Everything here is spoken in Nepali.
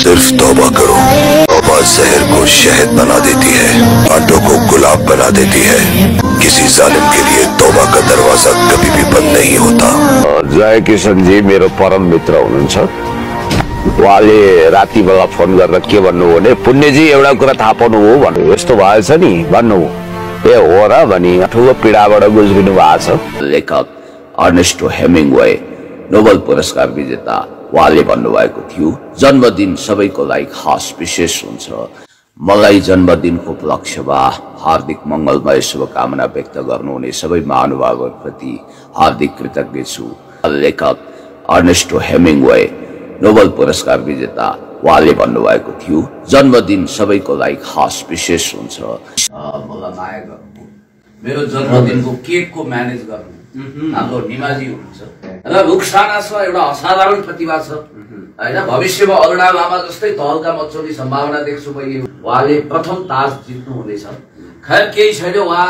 सिर्फ तौबा करो। तौबा जहर को शहद बना देती है, आंटों को गुलाब बना देती है। किसी जालिम के लिए तौबा का दरवाजा कभी भी बंद नहीं होता। जय किशन जी मेरो परम मित्र हुनुहुन्छ। उहाँले राति बेला फोन गरेर के भन्नुभयो भने पुण्यजी एउटा कुरा थाहा पाउनु हो भन्नु, यस्तो भएछ नि भन्नु। ए हो र भनी ठुलो पीडाबाट गुज्रिनु भएको छ। लेखक अर्नेस्टो हेमिङ्गवे नोबेल पुरस्कार विजेता उहाँले भन्नुभएको थियो, जन्मदिन सबैको लागि खास विशेष हुन्छ। मलाई जन्मदिनको उपलक्ष्यमा हार्दिक मङ्गलमय शुभकामना व्यक्त गर्नुहुने सबै महानुभावहरूप्रति हार्दिक कृतज्ञ छु। लेखक अर्नेस्टो हेमिङ्गवे नोबेल पुरस्कार विजेता उहाँले भन्नुभएको थियो, जन्मदिन सबैको लागि खास विशेष हुन्छ। मलाई माया गर्नु, मेरो जन्मदिनको केकको म्यानेज गर्नु हाम्रो निमाजी हुनुहुन्छ र रुखसानासँग एउटा असाधारण प्रतिभा छ हैन। भविष्यमा अरुणा लामा जस्तै तहल्का मच्चाउने सम्भावना देख्छु मैले। उहाँले प्रथम ताज जित्नु हुनेछ। खैर केही छैन, उहाँ